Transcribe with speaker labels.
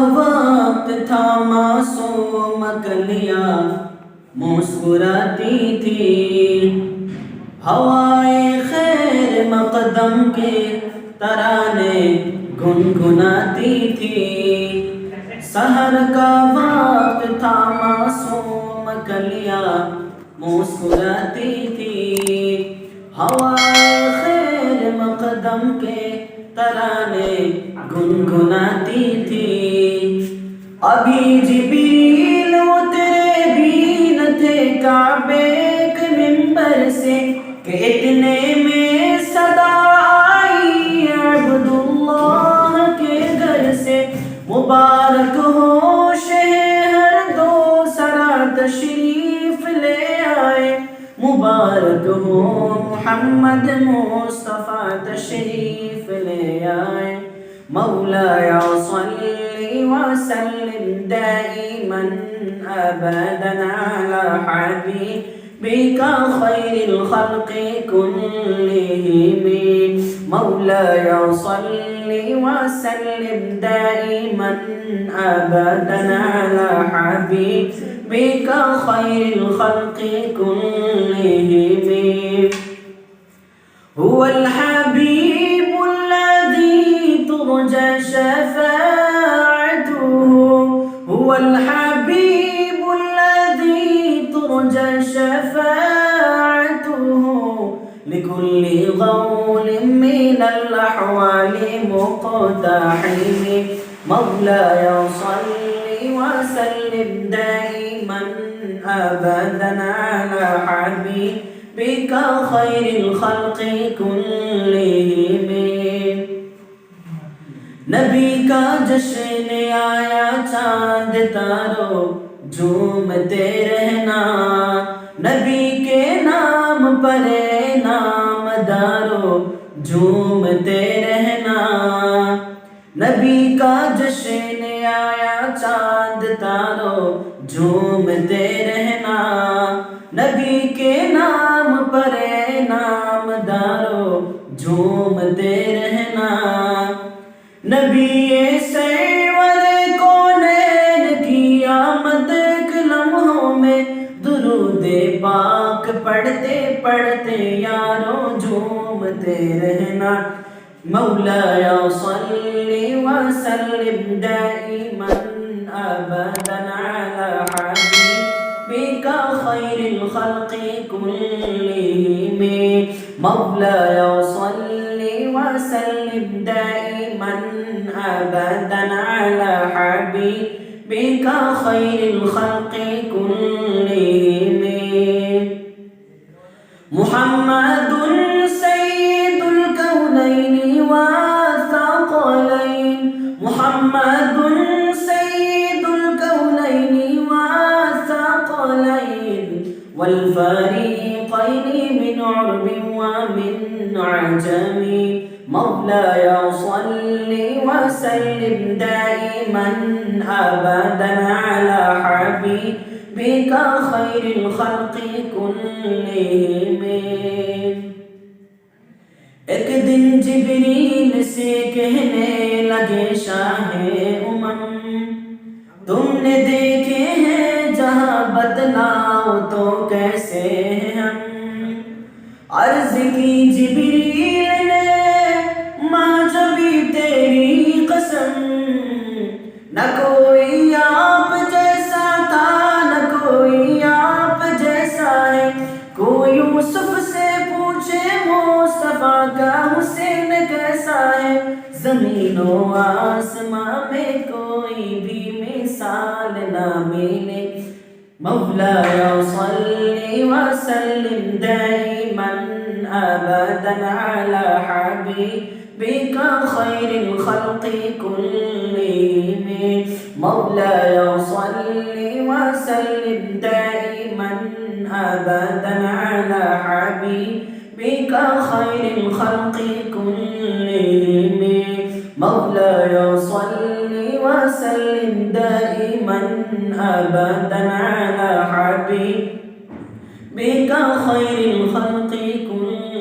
Speaker 1: वक्त था मासूम कलियां मुस्कुराती थी, हवाए खैर मकदम के तराने गुनगुनाती थी। सहर का वक्त था मासूम कलियां मुस्कुराती थी, हवाए खैर मकदम के तराने गुनगुनाती थी। अभी जिब्रील उतरे भी न थे काबे के मिंबर से कि इतने में सदा आई अब्दुल्लाह के घर से। मुबारक हो शहर दो सरा तशरीफ ले आए, मुबारक हो मोहम्मद मुस्तफ़ा तशरीफ ले आए। मौलाया सल्ली व सल्लिम दाइमन अबदन अला हबीबिका खैरिल खल्क़ि कुल्लिहिम। मौलाया सल्ली व सल्लिम दाइमन अबदन अला हबीबिका खैरिल खल्क़ि कुल्लिहिम। हुवल हबीबुल लज़ी तुरजा शफ़ाअतुहु, हुवल हबीबुल लज़ी तुरजा शफ़ाअतुहु लिकुल्लि ग़ौलिन मिनल अहवालि मुक़्तहिम। मौलाया सल्लि व सल्लिम दाइमन अबदन अला हबीबिका खैरिल खल्क़ि कुल्लिहिम। नबी का जश्न आया चांद तारों झूमते रहना, नबी के नाम पर नामदारों झूमते रहना। नबी का जश्न आया चांद तारों झूमते रहना, नबी के नाम पर नामदारों झूमते रहना। नबी सरवर कौनैन की आमद के लम्हों में दुरूदे पाक पढ़ते पढ़ते यारों झूमते रहना। मौलाया सल्ली व सल्लिम दाइमन अबदन अला हबीबिका खैरिल खल्क़ि कुल्लिहिम। मौलाया सल्ली व सल्लिम दाइमन अबदन अला हबीबिका खैरिल खल्क़ि कुल्लिहिम। मुहम्मदुन सय्यिदुल कौनैनि व थक़लैन, मुहम्मदुन सय्यिदुल कौनैनि व थक़लैन वल फरीक़ैनि मिन उर्बिन व मिन अजम। मौलाया सल्लि व सल्लिम दाइमन अबदन अला हबीबिका खैरिल खल्क़ि कुल्लिहिम। एक दिन जिब्रील से कहने लगे शाहे उमम, तुमने देखे हैं जहां बतलाओ तो कैसे हम। अर्ज़ की जिब्रील ने महजबी तेरी कसम, न कोई आप जैसा था न कोई आप जैसा है। कोई यूसुफ से पूछे मुस्तफ़ा का हुसैन कैसा है। ज़मीनो आसमां में कोई भी मिसाल ना मिले। मौलाया सल्लि व सल्लिम दाइमन अबदन अला हबीबिका खैरिल खल्क़ि कुल्लिहिम। मौलाया सल्लि व सल्लिम दाइमन अबदन अला हबीबिका खैरिल खल्क़ि कुल्लिहिम। मौलाया सल्लि व सल्लिम दाइमन अबदन अला हबीबिका खैरिल खल्क़ि कुल्लिहिम।